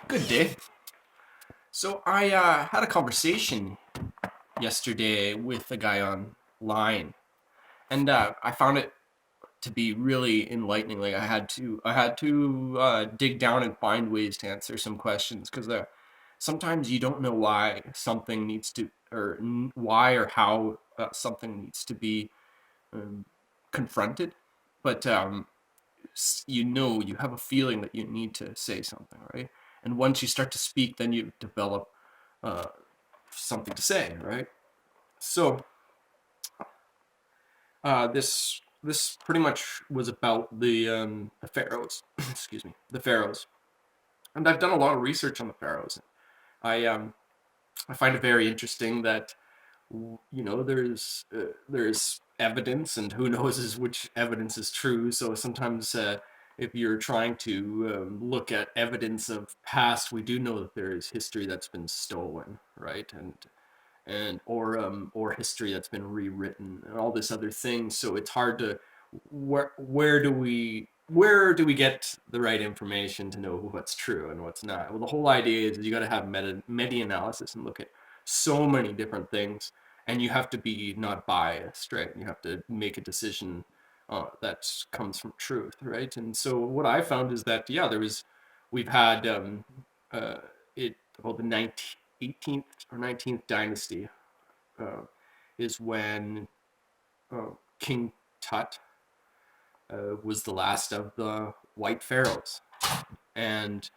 Good day. So I had a conversation yesterday with a guy online, and I found it to be really enlightening. Like I had to dig down and find ways to answer some questions because sometimes you don't know why something needs to, or why or how something needs to be um, confronted, but you have a feeling that you need to say something, right? And once you start to speak, then you develop uh, something to say, right? So this pretty much was about the pharaohs. Excuse me, the pharaohs. And I've done a lot of research on the pharaohs. I um I find it very interesting that there's evidence, and who knows which evidence is true. So sometimes if you're trying to look at evidence of past, we do know that there is history that's been stolen, right? And or history that's been rewritten and all this other thing. So it's hard to where do we get the right information to know what's true and what's not? Well, the whole idea is you got to have meta analysis and look at so many different things, and you have to be not biased, right? You have to make a decision that comes from truth, right? And so what I found is that we've had uh, it about the 18th or 19th dynasty uh, is when King Tut was the last of the white pharaohs, and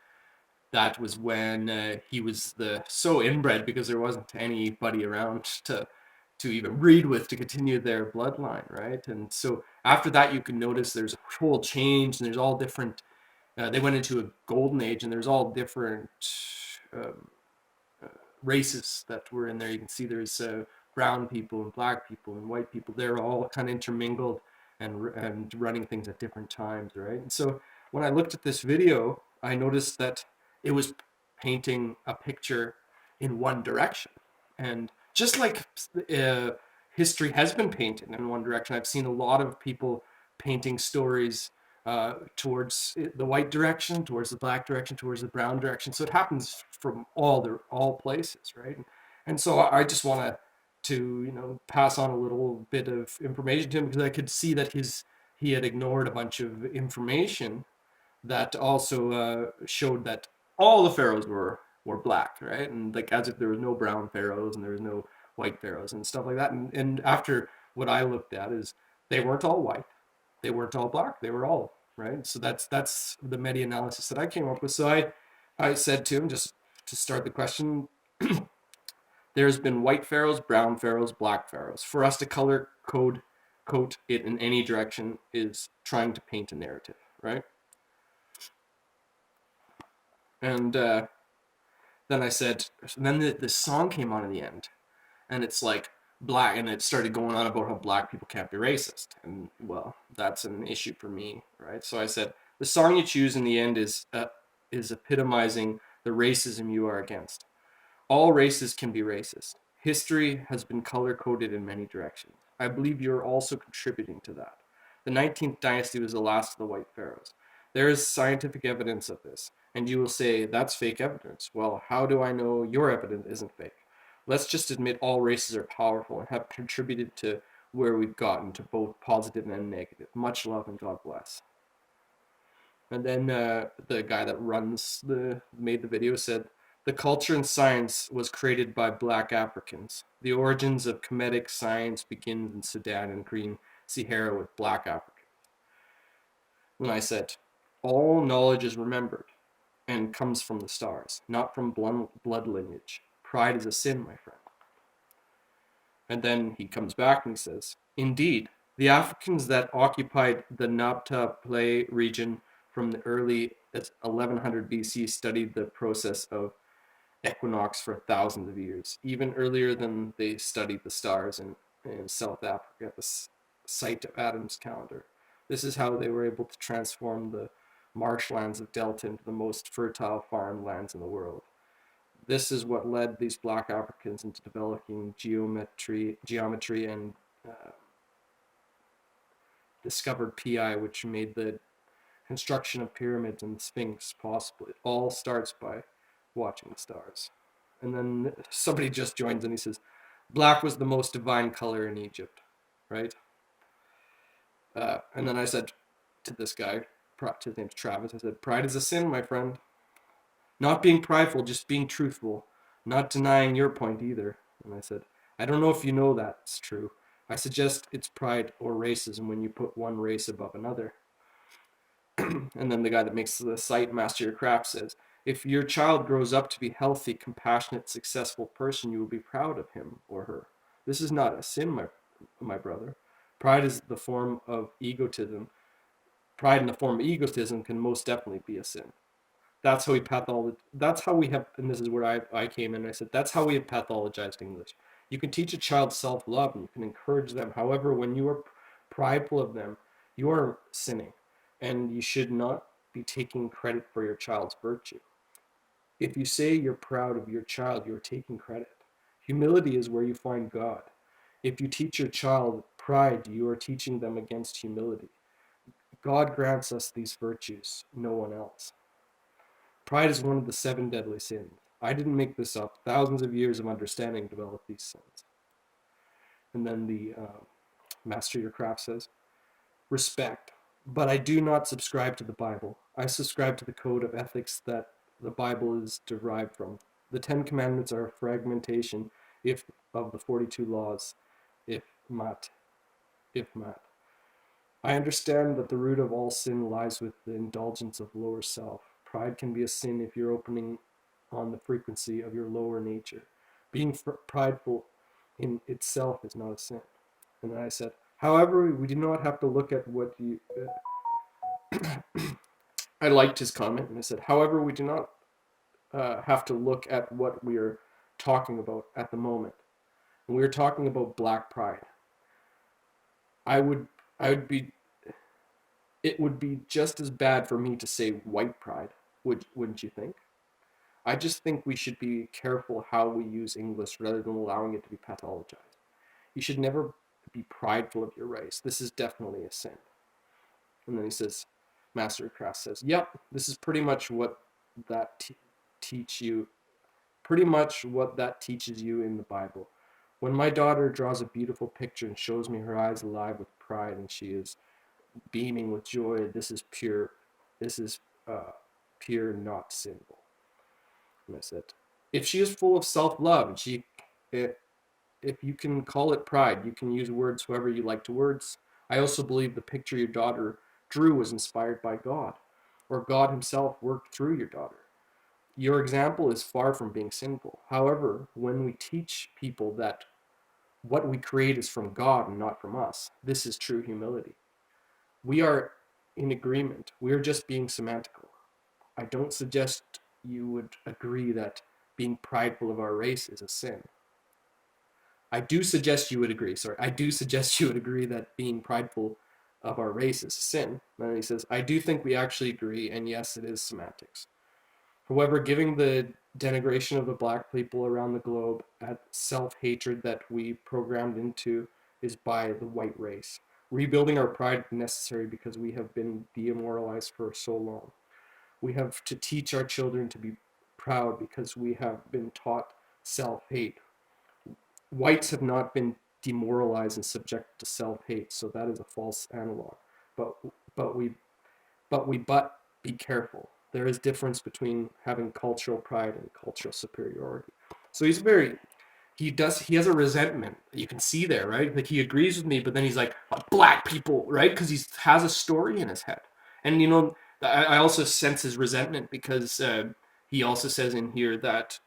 that was when he was so inbred because there wasn't anybody around to even breed with to continue their bloodline, right? And so after that, you can notice there's a whole change, and there's all different. They went into a golden age, and there's all different um, races that were in there. You can see there's brown people and black people and white people. They're all kind of intermingled and running things at different times, right? And so when I looked at this video, I noticed that it was painting a picture in one direction, and just like uh, history has been painted in one direction, I've seen a lot of people painting stories towards the white direction, towards the black direction, towards the brown direction. So it happens from all places, right? And so I just want to pass on a little bit of information to him because I could see that he had ignored a bunch of information that also showed that all the pharaohs were black, right? And like as if there was no brown pharaohs and there was no white pharaohs and stuff like that. And after what I looked at is they weren't all white, they weren't all black, they were all right. So that's the meta analysis that I came up with. So I said to him, just to start the question, there's been white pharaohs, brown pharaohs, black pharaohs. For us to color code it in any direction is trying to paint a narrative, right? And then I said, then the song came on in the end, and it's like black, and it started going on about how black people can't be racist, and well, that's an issue for me, right? So I said, the song you choose in the end is epitomizing the racism you are against. All races can be racist. History has been color coded in many directions. I believe you are also contributing to that. The 19th dynasty was the last of the white pharaohs. There is scientific evidence of this, and you will say, that's fake evidence. Well, how do I know your evidence isn't fake? Let's just admit all races are powerful and have contributed to where we've gotten, to both positive and negative. Much love and God bless. And then the guy that made the video said, the culture and science was created by black Africans. The origins of Kemetic science begins in Sudan and Green Sahara with black Africans. And I said, all knowledge is remembered and comes from the stars, not from blood lineage. Pride is a sin, my friend. And then he comes back and he says, indeed, the Africans that occupied the Nabta Play region from the early 1100 BC studied the process of equinox for thousands of years, even earlier than they studied the stars in South Africa at the site of Adam's calendar. This is how they were able to transform the marshlands of Delta into the most fertile farmlands in the world. This is what led these black Africans into developing geometry and discovered PI, which made the construction of pyramids and the Sphinx, possibly. It all starts by watching the stars. And then somebody just joins and he says, black was the most divine color in Egypt, right? And then I said to this guy, his name's Travis, I said, pride is a sin, my friend. Not being prideful, just being truthful. Not denying your point either. And I said, I don't know if you know that's true. I suggest it's pride or racism when you put one race above another. And then the guy that makes the site, Master Your Craft, says, if your child grows up to be healthy, compassionate, successful person, you will be proud of him or her. This is not a sin, my brother. Pride is the form of egotism. Pride in the form of egotism can most definitely be a sin. That's how we that's how we have, and this is where I came in. I said, that's how we have pathologized English. You can teach a child self-love and you can encourage them. However, when you are prideful of them, you are sinning and you should not be taking credit for your child's virtue. If you say you're proud of your child, you're taking credit. Humility is where you find God. If you teach your child pride, you are teaching them against humility. God grants us these virtues, no one else. Pride is one of the 7 deadly sins. I didn't make this up. Thousands of years of understanding developed these sins. And then the Master Your Craft says, respect. But I do not subscribe to the Bible. I subscribe to the code of ethics that the Bible is derived from. The 10 Commandments are a fragmentation of the 42 laws, if mat. I understand that the root of all sin lies with the indulgence of lower self. Pride can be a sin if you're opening on the frequency of your lower nature. Being prideful in itself is not a sin. And then I said, however, we do not have to look at what you... I liked his comment, and I said, however, we do not have to look at what we are talking about at the moment. When we are talking about black pride, I would be... It would be just as bad for me to say white pride, wouldn't you think? I just think we should be careful how we use English rather than allowing it to be pathologized. You should never be prideful of your race. This is definitely a sin. And then he says, Master Craft says, yep, this is pretty much what that teaches you in the Bible. When my daughter draws a beautiful picture and shows me her eyes alive with pride and she is beaming with joy, this is pure, not sinful. And I said, if she is full of self-love, and if you can call it pride, you can use words however you like to words. I also believe the picture your daughter drew was inspired by God, or God himself worked through your daughter. Your example is far from being sinful. However, when we teach people that what we create is from God and not from us, this is true humility. We are in agreement. We are just being semantical. I don't suggest you would agree that being prideful of our race is a sin. I do suggest you would agree that being prideful of our race is a sin. And he says, I do think we actually agree, and yes, it is semantics. However, giving the denigration of the black people around the globe at self-hatred that we programmed into is by the white race. Rebuilding our pride is necessary because we have been demoralized for so long. We have to teach our children to be proud because we have been taught self-hate. Whites have not been demoralized and subject to self-hate, so that is a false analog. But be careful. There is difference between having cultural pride and cultural superiority. So he has a resentment. You can see there, right? Like he agrees with me, but then he's like, black people, right? Because he has a story in his head. And I also sense his resentment because he also says in here that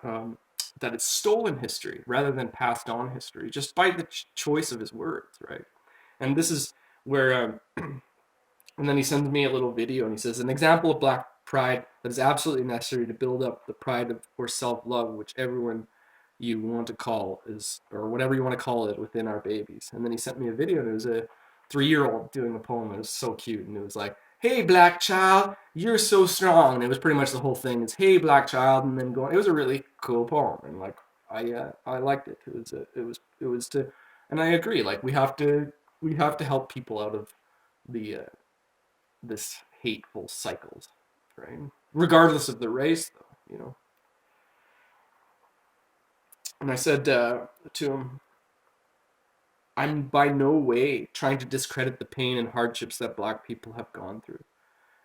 that it's stolen history rather than passed on history, just by the choice of his words, right? And this is where, and then he sends me a little video and he says, an example of black pride that is absolutely necessary to build up the pride of or self-love, which everyone you want to call is, or whatever you want to call it, within our babies. And then he sent me a video and it was a 3-year-old doing a poem. It was so cute, and it was like, hey black child, you're so strong. And it was pretty much the whole thing. It's hey black child, and then going. It was a really cool poem, and like I liked it. It was to, and I agree. Like we have to help people out of the this hateful cycles, right? Regardless of the race, though. And I said to him, I'm by no way trying to discredit the pain and hardships that Black people have gone through.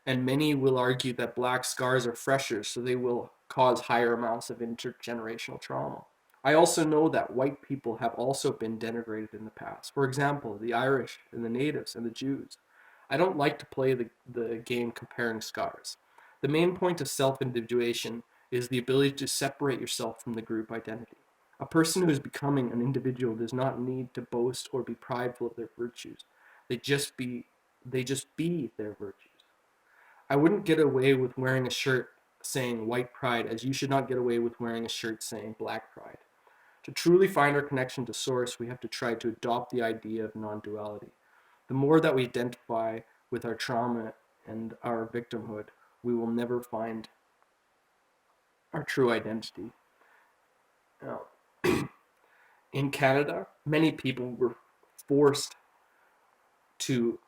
And many will argue that Black scars are fresher, so they will cause higher amounts of intergenerational trauma. I also know that white people have also been denigrated in the past. For example, the Irish and the natives and the Jews. I don't like to play the game comparing scars. The main point of self-individuation is the ability to separate yourself from the group identity. A person who is becoming an individual does not need to boast or be prideful of their virtues. They just be their virtues. I wouldn't get away with wearing a shirt saying white pride as you should not get away with wearing a shirt saying black pride. To truly find our connection to source, we have to try to adopt the idea of non-duality. The more that we identify with our trauma and our victimhood, we will never find our true identity. Now, in Canada, many people were forced to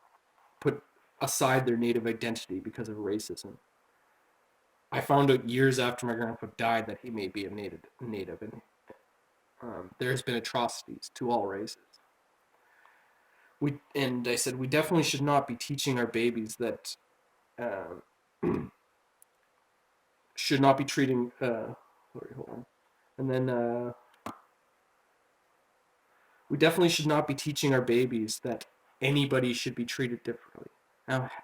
put aside their native identity because of racism. I found out years after my grandpa died that he may be a native, and there's been atrocities to all races. And I said we definitely should not be teaching our babies that should not be treating. Sorry, hold on. And then we definitely should not be teaching our babies that anybody should be treated differently,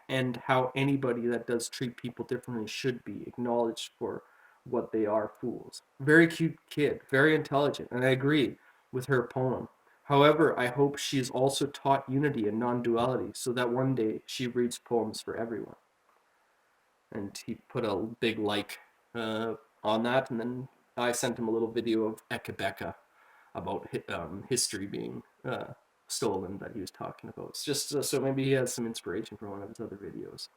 and how anybody that does treat people differently should be acknowledged for what they are, fools. Very cute kid, very intelligent, and I agree with her poem. However, I hope she is also taught unity and non-duality so that one day she reads poems for everyone. And he put a big like on that, and then I sent him a little video of Ekebeka about history being stolen that he was talking about. It's just so maybe he has some inspiration from one of his other videos.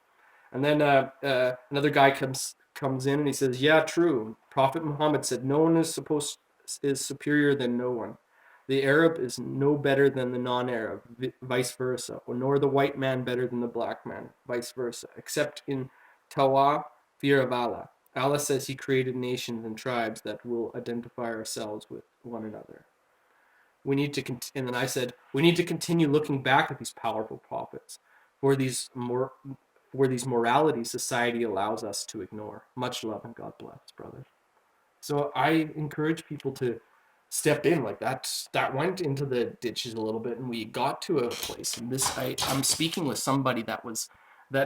And then another guy comes in and he says, "Yeah, true. Prophet Muhammad said no one is superior than no one. The Arab is no better than the non-Arab, vice versa, or nor the white man better than the black man, vice versa, except in Tawah, fear of Allah. Allah says he created nations and tribes that will identify ourselves with one another. We need to and then I said we need to continue looking back at these powerful prophets for these moralities society allows us to ignore. Much love and God bless, brother." So I encourage people to step in like that. That went into the ditches a little bit, and we got to a place. And I'm speaking with somebody that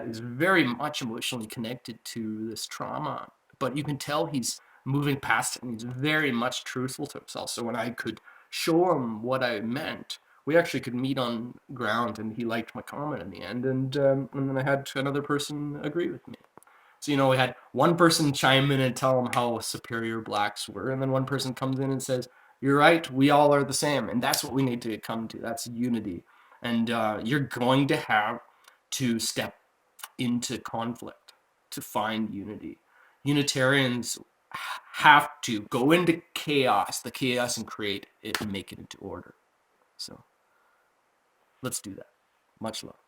is very much emotionally connected to this trauma, but you can tell he's moving past it, and he's very much truthful to himself. So when I could show him what I meant, we actually could meet on ground, and he liked my comment in the end, and then I had another person agree with me. So, we had one person chime in and tell them how superior blacks were, and then one person comes in and says, "You're right, we all are the same." And that's what we need to come to. That's unity. And you're going to have to step into conflict to find unity. Unitarians have to go into the chaos, and create it and make it into order. So let's do that. Much love.